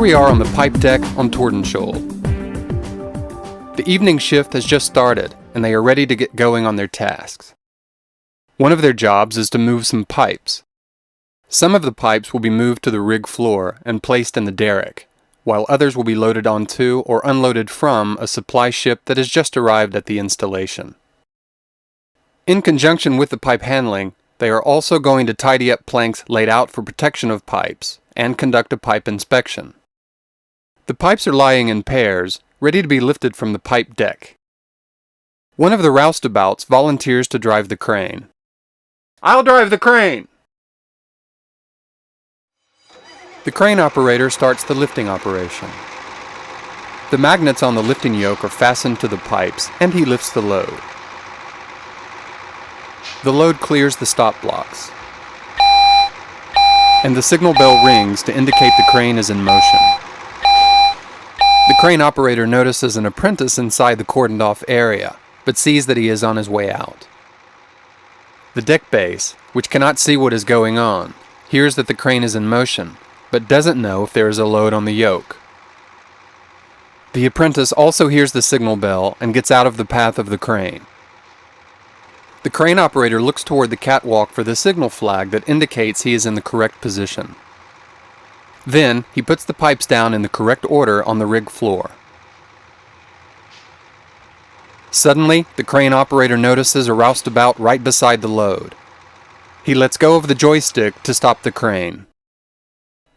we are on the pipe deck on Tordenskjold. The evening shift has just started, and they are ready to get going on their tasks. One of their jobs is to move some pipes. Some of the pipes will be moved to the rig floor and placed in the derrick, while others will be loaded onto or unloaded from a supply ship that has just arrived at the installation. In conjunction with the pipe handling, they are also going to tidy up planks laid out for protection of pipes and conduct a pipe inspection. The pipes are lying in pairs, ready to be lifted from the pipe deck. One of the roustabouts volunteers to drive the crane. "I'll drive the crane!" The crane operator starts the lifting operation. The magnets on the lifting yoke are fastened to the pipes, and he lifts the load. The load clears the stop blocks, and the signal bell rings to indicate the crane is in motion. The crane operator notices an apprentice inside the cordoned-off area, but sees that he is on his way out. The deck base, which cannot see what is going on, hears that the crane is in motion, but doesn't know if there is a load on the yoke. The apprentice also hears the signal bell and gets out of the path of the crane. The crane operator looks toward the catwalk for the signal flag that indicates he is in the correct position. Then, he puts the pipes down in the correct order on the rig floor. Suddenly, the crane operator notices a roustabout right beside the load. He lets go of the joystick to stop the crane.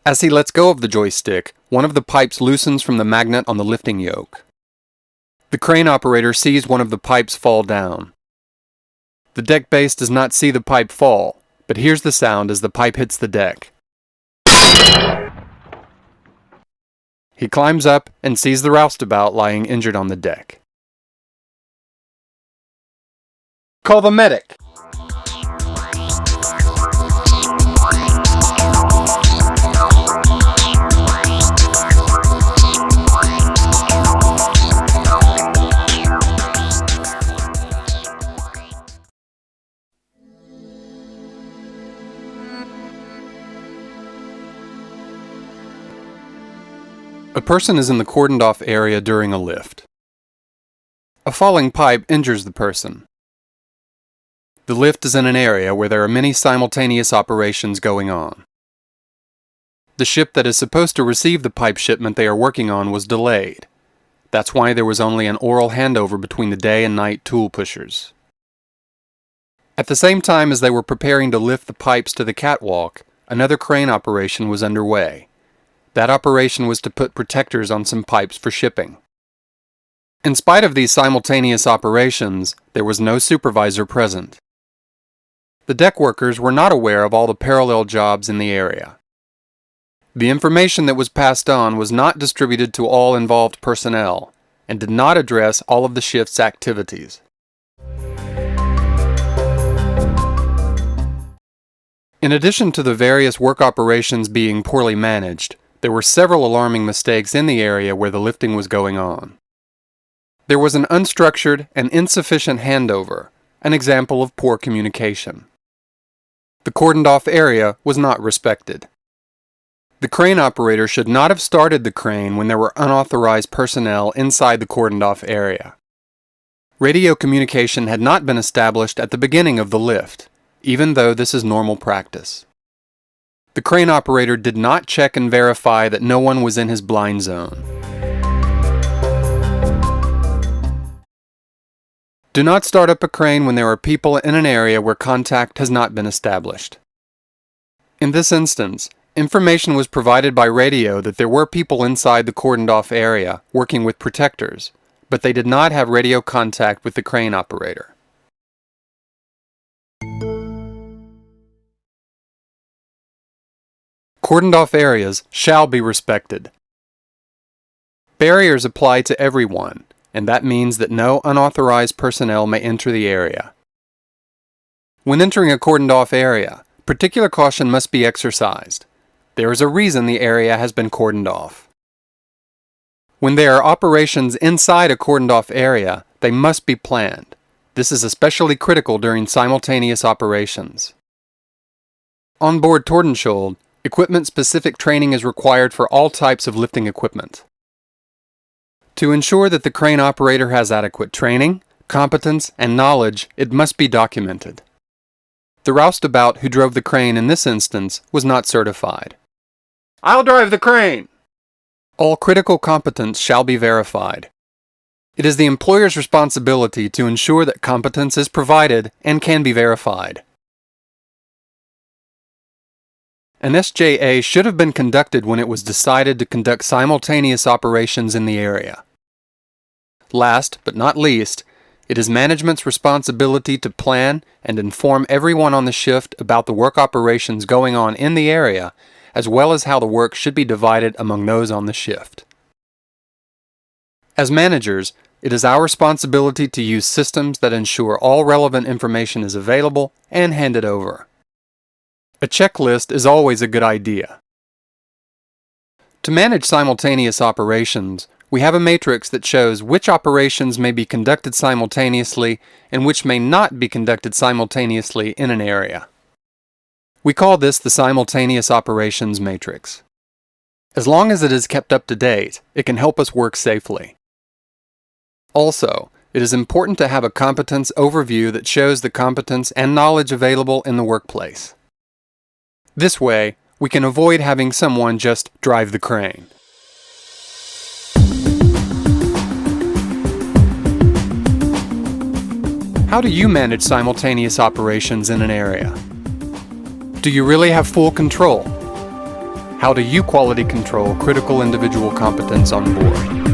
As he lets go of the joystick, one of the pipes loosens from the magnet on the lifting yoke. The crane operator sees one of the pipes fall down. The deck base does not see the pipe fall, but hears the sound as the pipe hits the deck. He climbs up and sees the roustabout lying injured on the deck. "Call the medic!" A person is in the cordoned-off area during a lift. A falling pipe injures the person. The lift is in an area where there are many simultaneous operations going on. The ship that is supposed to receive the pipe shipment they are working on was delayed. That's why there was only an oral handover between the day and night tool pushers. At the same time as they were preparing to lift the pipes to the catwalk, another crane operation was underway. That operation was to put protectors on some pipes for shipping. In spite of these simultaneous operations, there was no supervisor present. The deck workers were not aware of all the parallel jobs in the area. The information that was passed on was not distributed to all involved personnel, and did not address all of the shift's activities. In addition to the various work operations being poorly managed, there were several alarming mistakes in the area where the lifting was going on. There was an unstructured and insufficient handover, an example of poor communication. The cordoned-off area was not respected. The crane operator should not have started the crane when there were unauthorized personnel inside the cordoned-off area. Radio communication had not been established at the beginning of the lift, even though this is normal practice. The crane operator did not check and verify that no one was in his blind zone. Do not start up a crane when there are people in an area where contact has not been established. In this instance, information was provided by radio that there were people inside the cordoned-off area working with protectors, but they did not have radio contact with the crane operator. Cordoned-off areas shall be respected. Barriers apply to everyone, and that means that no unauthorized personnel may enter the area. When entering a cordoned-off area, particular caution must be exercised. There is a reason the area has been cordoned off. When there are operations inside a cordoned-off area, they must be planned. This is especially critical during simultaneous operations. On board Tordenskjold, Equipment-specific training is required for all types of lifting equipment. To ensure that the crane operator has adequate training, competence, and knowledge, it must be documented. The roustabout who drove the crane in this instance was not certified. I'll drive the crane! All critical competence shall be verified. It is the employer's responsibility to ensure that competence is provided and can be verified. An SJA should have been conducted when it was decided to conduct simultaneous operations in the area. Last but not least, it is management's responsibility to plan and inform everyone on the shift about the work operations going on in the area, as well as how the work should be divided among those on the shift. As managers, it is our responsibility to use systems that ensure all relevant information is available and handed over. A checklist is always a good idea. To manage simultaneous operations, we have a matrix that shows which operations may be conducted simultaneously and which may not be conducted simultaneously in an area. We call this the Simultaneous Operations Matrix. As long as it is kept up to date, it can help us work safely. Also, it is important to have a competence overview that shows the competence and knowledge available in the workplace. This way, we can avoid having someone just drive the crane. How do you manage simultaneous operations in an area? Do you really have full control? How do you quality control critical individual competence on board?